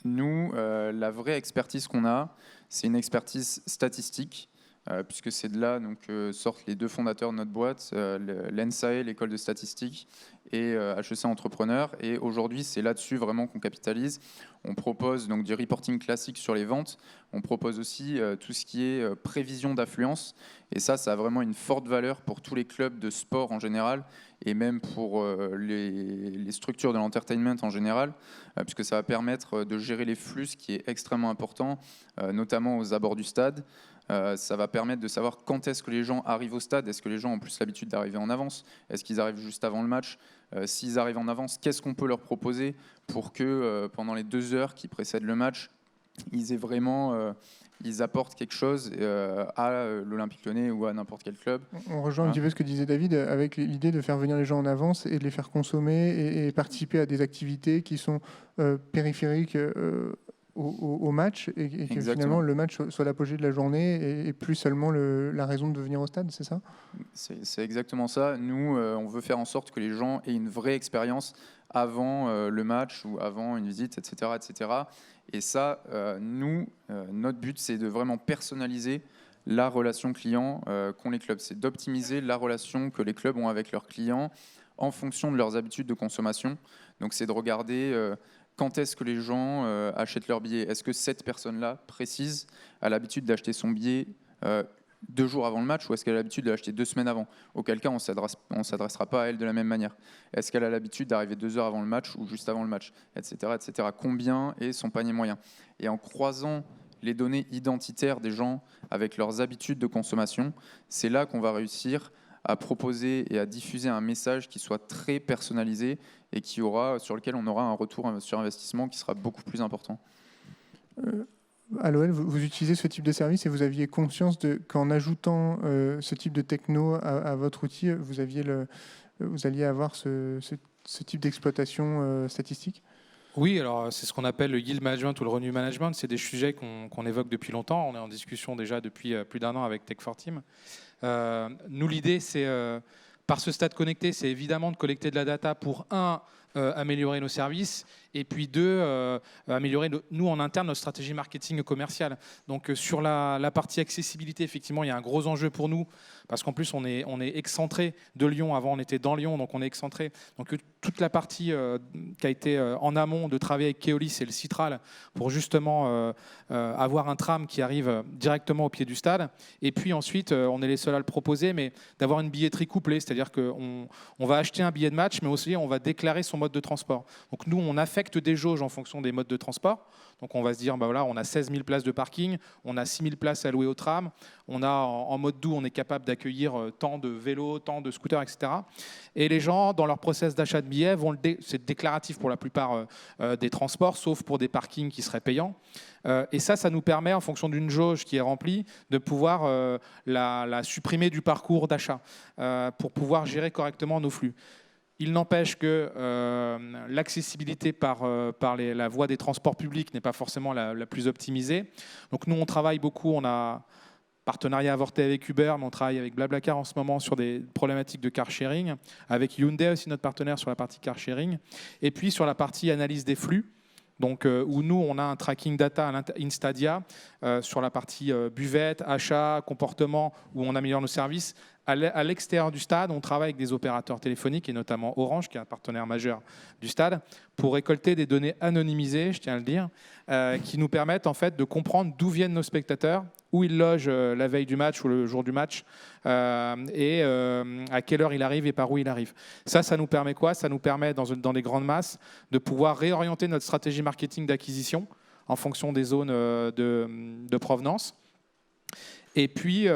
nous, la vraie expertise qu'on a, c'est une expertise statistique, puisque c'est de là sortent les deux fondateurs de notre boîte, l'ENSAE, l'école de statistique, et HEC Entrepreneur. Et aujourd'hui, c'est là-dessus vraiment qu'on capitalise. On propose donc du reporting classique sur les ventes. On propose aussi tout ce qui est prévision d'affluence. Et ça a vraiment une forte valeur pour tous les clubs de sport en général, et même pour les structures de l'entertainment en général, puisque ça va permettre de gérer les flux, ce qui est extrêmement important, notamment aux abords du stade. Ça va permettre de savoir quand est-ce que les gens arrivent au stade. Est-ce que les gens ont plus l'habitude d'arriver en avance? Est-ce qu'ils arrivent juste avant le match? S'ils arrivent en avance, qu'est-ce qu'on peut leur proposer pour que pendant les 2 heures qui précèdent le match, ils apportent quelque chose à l'Olympique Lyonnais ou à n'importe quel club. On rejoint un petit peu ce que disait David avec l'idée de faire venir les gens en avance et de les faire consommer et participer à des activités qui sont périphériques au match et que Exactement. finalement le match soit l'apogée de la journée et plus seulement la raison de venir au stade, c'est ça? C'est exactement ça. Nous, on veut faire en sorte que les gens aient une vraie expérience avant le match ou avant une visite, etc. etc. Et ça, notre but, c'est de vraiment personnaliser la relation client qu'ont les clubs. C'est d'optimiser la relation que les clubs ont avec leurs clients en fonction de leurs habitudes de consommation. Donc, c'est de regarder quand est-ce que les gens achètent leur billet. Est-ce que cette personne-là précise a l'habitude d'acheter son billet 2 jours avant le match, ou est-ce qu'elle a l'habitude de l'acheter 2 semaines avant? Auquel cas, on ne s'adressera pas à elle de la même manière. Est-ce qu'elle a l'habitude d'arriver 2 heures avant le match ou juste avant le match, etc., etc. Combien est son panier moyen? Et en croisant les données identitaires des gens avec leurs habitudes de consommation, c'est là qu'on va réussir à proposer et à diffuser un message qui soit très personnalisé et sur lequel on aura un retour sur investissement qui sera beaucoup plus important. À l'OL, vous utilisez ce type de service et vous aviez conscience qu'en ajoutant ce type de techno à votre outil, vous alliez avoir ce type d'exploitation statistique? Oui, alors c'est ce qu'on appelle le yield management ou le revenue management. C'est des sujets qu'on évoque depuis longtemps. On est en discussion déjà depuis plus d'1 an avec Tech4Team. Nous, l'idée, c'est, par ce stade connecté, c'est évidemment de collecter de la data pour, améliorer nos services, et puis 2, améliorer, nous, en interne, notre stratégie marketing commerciale. Donc, sur la partie accessibilité, effectivement, il y a un gros enjeu pour nous, parce qu'en plus, on est excentré de Lyon. Avant, on était dans Lyon, donc on est excentré. Donc, toute la partie qui a été en amont de travailler avec Keolis et le Citral pour justement avoir un tram qui arrive directement au pied du stade. Et puis ensuite, on est les seuls à le proposer, mais d'avoir une billetterie couplée, c'est-à-dire qu'on va acheter un billet de match, mais aussi on va déclarer son mode de transport. Donc nous, on affecte des jauges en fonction des modes de transport. Donc on va se dire, bah voilà, on a 16 000 places de parking, on a 6 000 places allouées au tram, on a en mode doux, on est capable d'accueillir tant de vélos, tant de scooters, etc. Et les gens, dans leur process d'achat de billets, c'est déclaratif pour la plupart des transports, sauf pour des parkings qui seraient payants. Et ça nous permet, en fonction d'une jauge qui est remplie, de pouvoir la supprimer du parcours d'achat pour pouvoir gérer correctement nos flux. Il n'empêche que l'accessibilité par la voie des transports publics n'est pas forcément la plus optimisée. Donc nous, on travaille beaucoup, on a partenariat avorté avec Uber, mais on travaille avec Blablacar en ce moment sur des problématiques de car sharing, avec Hyundai aussi, notre partenaire, sur la partie car sharing, et puis sur la partie analyse des flux. Donc, où nous, on a un tracking data à Instadia sur la partie buvette, achat, comportement, où on améliore nos services. À l'extérieur du stade, on travaille avec des opérateurs téléphoniques, et notamment Orange, qui est un partenaire majeur du stade, pour récolter des données anonymisées, je tiens à le dire, qui nous permettent en fait de comprendre d'où viennent nos spectateurs, où ils logent la veille du match ou le jour du match, et à quelle heure il arrive et par où il arrive. Ça nous permet quoi? Ça nous permet, dans les grandes masses, de pouvoir réorienter notre stratégie marketing d'acquisition en fonction des zones de provenance. Et puis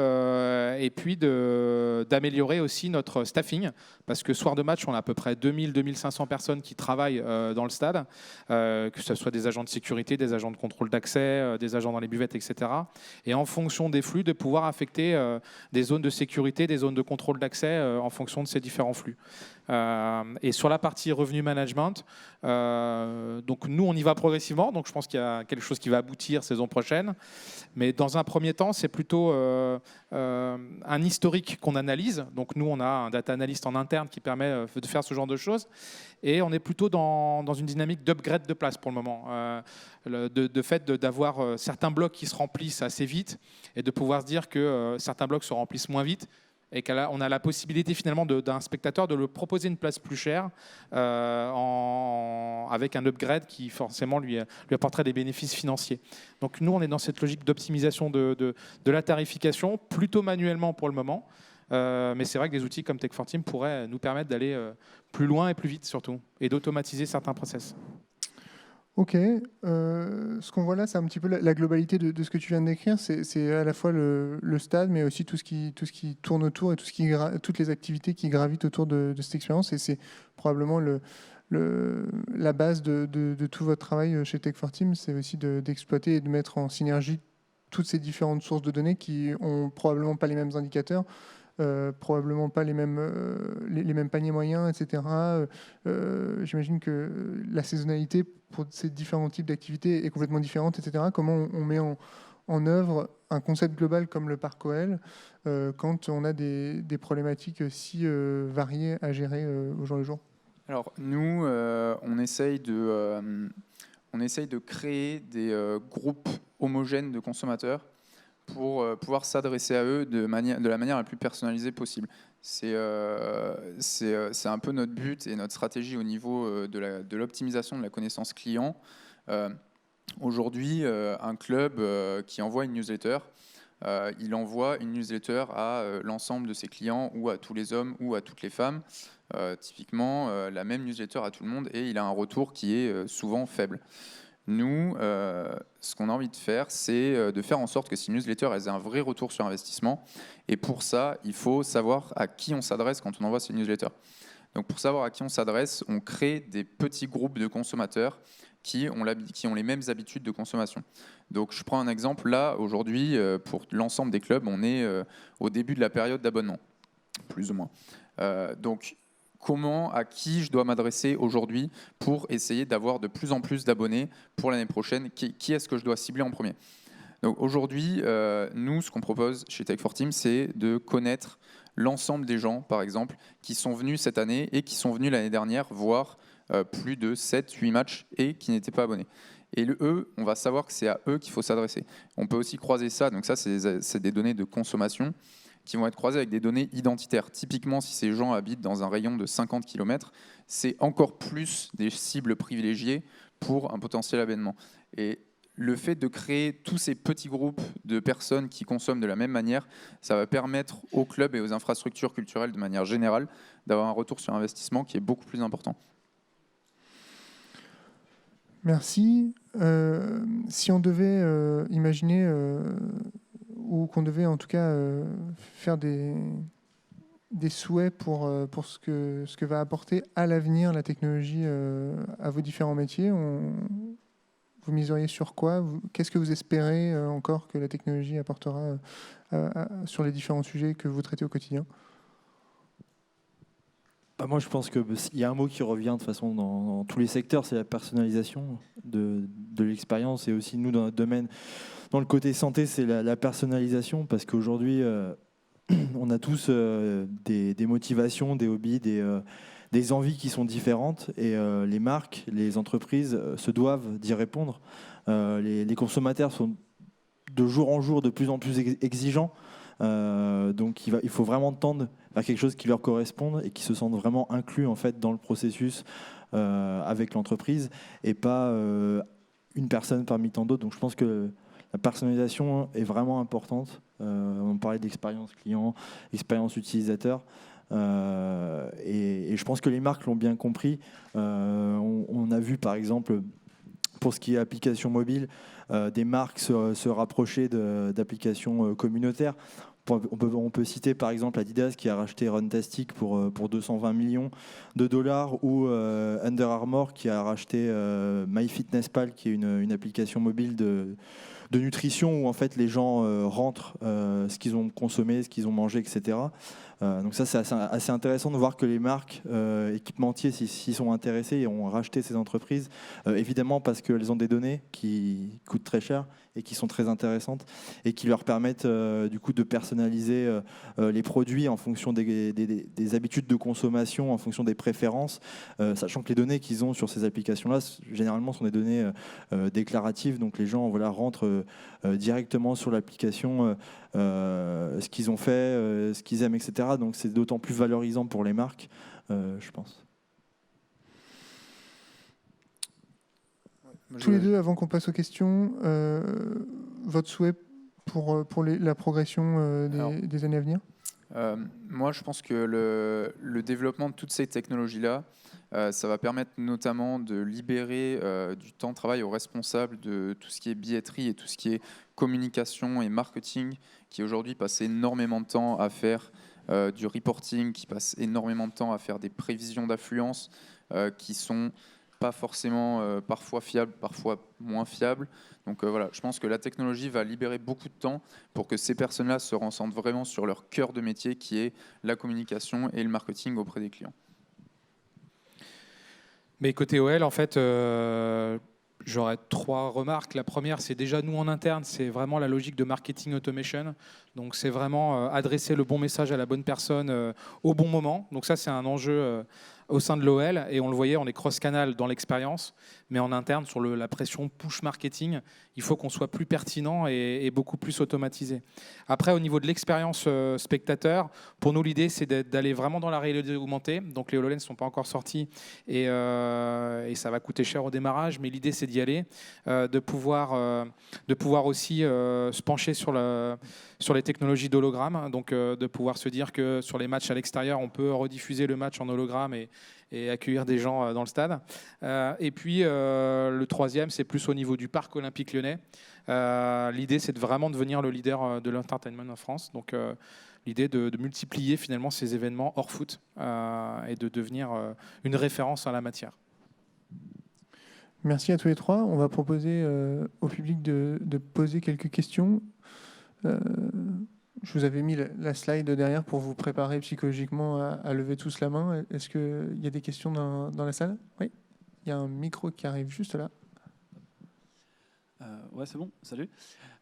d'améliorer aussi notre staffing, parce que soir de match, on a à peu près 2000-2500 personnes qui travaillent dans le stade, que ce soit des agents de sécurité, des agents de contrôle d'accès, des agents dans les buvettes, etc. Et en fonction des flux, de pouvoir affecter des zones de sécurité, des zones de contrôle d'accès en fonction de ces différents flux. Et sur la partie revenu management, donc nous, on y va progressivement. Donc je pense qu'il y a quelque chose qui va aboutir saison prochaine. Mais dans un premier temps, c'est plutôt un historique qu'on analyse. Donc nous, on a un data analyst en interne qui permet de faire ce genre de choses. Et on est plutôt dans une dynamique d'upgrade de place pour le moment. De fait d'avoir certains blocs qui se remplissent assez vite et de pouvoir se dire que certains blocs se remplissent moins vite. Et qu'on a la possibilité finalement d'un spectateur de le proposer une place plus chère avec un upgrade qui forcément lui apporterait des bénéfices financiers. Donc nous, on est dans cette logique d'optimisation de la tarification, plutôt manuellement pour le moment. Mais c'est vrai que des outils comme Tech4Team pourraient nous permettre d'aller plus loin et plus vite surtout, et d'automatiser certains process. Ok, ce qu'on voit là, c'est un petit peu la globalité de ce que tu viens de décrire. C'est à la fois le stade, mais aussi tout ce qui tourne autour et toutes les activités qui gravitent autour de cette expérience. Et c'est probablement la base de tout votre travail chez Tech4Team, c'est aussi d'exploiter et de mettre en synergie toutes ces différentes sources de données qui ont probablement pas les mêmes indicateurs, probablement pas les mêmes paniers moyens, etc. J'imagine que la saisonnalité pour ces différents types d'activités est complètement différente, etc. Comment on met en œuvre un concept global comme le parc OL quand on a des problématiques si variées à gérer au jour le jour? Alors nous, on essaye de créer des groupes homogènes de consommateurs pour pouvoir s'adresser à eux de la manière la plus personnalisée possible. C'est un peu notre but et notre stratégie au niveau de l'optimisation de la connaissance client. Aujourd'hui, un club qui envoie une newsletter, il envoie une newsletter à l'ensemble de ses clients ou à tous les hommes ou à toutes les femmes. Typiquement, la même newsletter à tout le monde et il a un retour qui est souvent faible. Nous, ce qu'on a envie de faire, c'est de faire en sorte que ces newsletters elles aient un vrai retour sur investissement. Et pour ça, il faut savoir à qui on s'adresse quand on envoie ces newsletters. Donc pour savoir à qui on s'adresse, on crée des petits groupes de consommateurs qui ont les mêmes habitudes de consommation. Donc je prends un exemple. Là, aujourd'hui, pour l'ensemble des clubs, on est au début de la période d'abonnement, plus ou moins. Donc à qui je dois m'adresser aujourd'hui pour essayer d'avoir de plus en plus d'abonnés pour l'année prochaine? Qui est-ce que je dois cibler en premier? Donc aujourd'hui, nous, ce qu'on propose chez Tech4Team, c'est de connaître l'ensemble des gens, par exemple, qui sont venus cette année et qui sont venus l'année dernière voir plus de 7-8 matchs et qui n'étaient pas abonnés. Et eux, on va savoir que c'est à eux qu'il faut s'adresser. On peut aussi croiser ça, donc ça, c'est des données de consommation qui vont être croisées avec des données identitaires. Typiquement, si ces gens habitent dans un rayon de 50 km, c'est encore plus des cibles privilégiées pour un potentiel abonnement. Et le fait de créer tous ces petits groupes de personnes qui consomment de la même manière, ça va permettre aux clubs et aux infrastructures culturelles de manière générale d'avoir un retour sur investissement qui est beaucoup plus important. Merci. Si on devait imaginer, ou qu'on devait en tout cas faire des souhaits pour ce que va apporter à l'avenir la technologie à vos différents métiers, vous miseriez sur quoi? Qu'est-ce que vous espérez encore que la technologie apportera sur les différents sujets que vous traitez au quotidien? Moi, je pense qu'il y a un mot qui revient de toute façon dans tous les secteurs, c'est la personnalisation de l'expérience. Et aussi, nous, dans notre domaine, dans le côté santé, c'est la personnalisation. Parce qu'aujourd'hui, on a tous des motivations, des hobbies, des envies qui sont différentes. Et les marques, les entreprises se doivent d'y répondre. Les consommateurs sont de jour en jour de plus en plus exigeants. Donc il faut vraiment tendre vers quelque chose qui leur corresponde et qui se sentent vraiment inclus en fait dans le processus avec l'entreprise et pas une personne parmi tant d'autres. Donc je pense que la personnalisation est vraiment importante. On parlait d'expérience client, expérience utilisateur. Et je pense que les marques l'ont bien compris. On a vu par exemple pour ce qui est application mobile, des marques se rapprocher d'applications communautaires. On peut citer par exemple Adidas qui a racheté Runtastic pour 220 millions de dollars ou Under Armour qui a racheté MyFitnessPal qui est une application mobile de nutrition où en fait les gens rentrent ce qu'ils ont consommé, ce qu'ils ont mangé, etc. Donc ça c'est assez intéressant de voir que les marques équipementiers s'y sont intéressés et ont racheté ces entreprises, évidemment parce qu'elles ont des données qui coûtent très cher et qui sont très intéressantes et qui leur permettent du coup de personnaliser les produits en fonction des habitudes de consommation, en fonction des préférences, sachant que les données qu'ils ont sur ces applications-là généralement sont des données déclaratives, donc les gens rentrent directement sur l'application ce qu'ils ont fait, ce qu'ils aiment, etc. Donc c'est d'autant plus valorisant pour les marques, je pense. Tous les deux, avant qu'on passe aux questions, votre souhait pour la progression des années à venir? Moi, je pense que le développement de toutes ces technologies-là Ça va permettre notamment de libérer du temps de travail aux responsables de tout ce qui est billetterie et tout ce qui est communication et marketing, qui aujourd'hui passent énormément de temps à faire du reporting, qui passent énormément de temps à faire des prévisions d'affluence qui sont pas forcément parfois fiables, parfois moins fiables. Donc voilà, je pense que la technologie va libérer beaucoup de temps pour que ces personnes-là se concentrent vraiment sur leur cœur de métier, qui est la communication et le marketing auprès des clients. Mais côté OL, en fait, j'aurais 3 remarques. La première, c'est déjà nous en interne, c'est vraiment la logique de marketing automation. Donc c'est vraiment adresser le bon message à la bonne personne au bon moment. Donc ça, c'est un enjeu au sein de l'OL. Et on le voyait, on est cross-canal dans l'expérience, mais en interne, sur la pression push marketing, il faut qu'on soit plus pertinent et beaucoup plus automatisé. Après, au niveau de l'expérience spectateur, pour nous, l'idée, c'est d'aller vraiment dans la réalité augmentée. Donc les HoloLens ne sont pas encore sortis et ça va coûter cher au démarrage, mais l'idée, c'est d'y aller, de pouvoir aussi se pencher sur les technologies d'hologramme, donc de pouvoir se dire que sur les matchs à l'extérieur, on peut rediffuser le match en hologramme et accueillir des gens dans le stade. Et puis le troisième, c'est plus au niveau du parc olympique lyonnais. L'idée, c'est vraiment de devenir le leader de l'entertainment en France. Donc l'idée de multiplier finalement ces événements hors foot et de devenir une référence en la matière. Merci à tous les trois. On va proposer au public de poser quelques questions. Je vous avais mis la slide derrière pour vous préparer psychologiquement à lever tous la main. Est-ce qu'il y a des questions dans la salle? Oui, il y a un micro qui arrive juste là. Ouais, c'est bon, salut.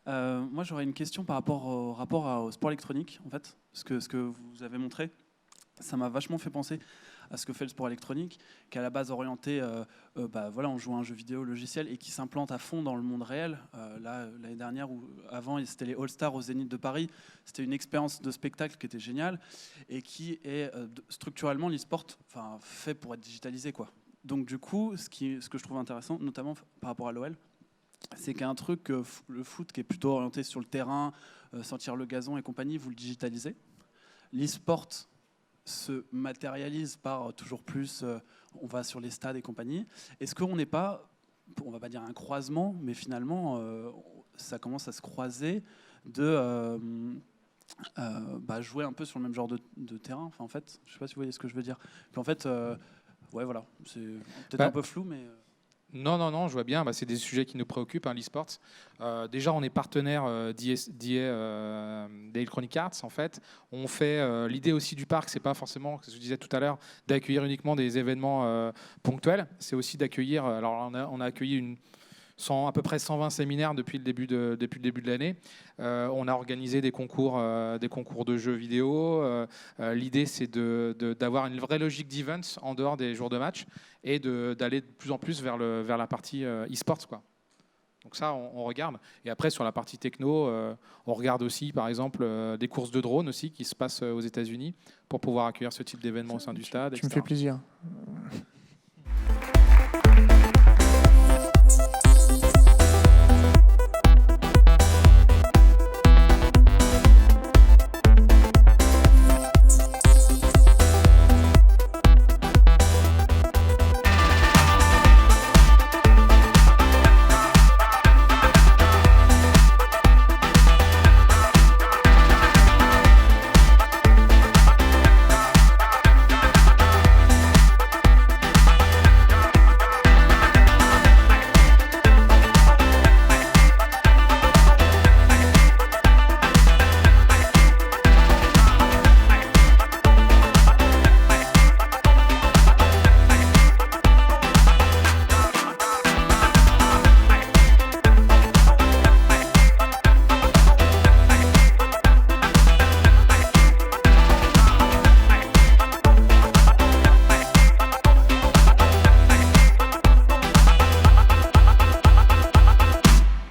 Moi, j'aurais une question par rapport au sport électronique, en fait. Ce que vous avez montré, ça m'a vachement fait penser à ce que fait le sport électronique, qui est à la base orienté, voilà, on joue à un jeu vidéo logiciel et qui s'implante à fond dans le monde réel. Là, l'année dernière, ou avant, c'était les All-Stars au Zénith de Paris. C'était une expérience de spectacle qui était géniale et qui est structurellement l'e-sport, fait pour être digitalisé, quoi. Donc du coup, ce que je trouve intéressant, notamment par rapport à l'OL, c'est qu'il y a un truc, le foot qui est plutôt orienté sur le terrain, sentir le gazon et compagnie, vous le digitalisez. L'e-sport se matérialise par toujours plus, on va sur les stades et compagnie. Est-ce qu'on n'est pas, on va pas dire un croisement, mais finalement, ça commence à se croiser de jouer un peu sur le même genre de terrain. Enfin, en fait, je sais pas si vous voyez ce que je veux dire. Qu'en fait, ouais, voilà, c'est peut-être un peu flou, mais... Non, je vois bien. C'est des sujets qui nous préoccupent, l'e-sport. Déjà, on est partenaire d'Electronic Arts, en fait. On fait l'idée aussi du parc, c'est pas forcément, ce que je disais tout à l'heure, d'accueillir uniquement des événements ponctuels. C'est aussi d'accueillir. Alors, on a accueilli à peu près 120 séminaires depuis le début de l'année. On a organisé des concours de jeux vidéo. L'idée, c'est d'avoir une vraie logique d'events en dehors des jours de match et d'aller de plus en plus vers la partie e-sports, quoi. Donc ça, on regarde. Et après, sur la partie techno, on regarde aussi, par exemple, des courses de drones aussi qui se passent aux États-Unis pour pouvoir accueillir ce type d'événement au sein du stade. Tu me fais plaisir.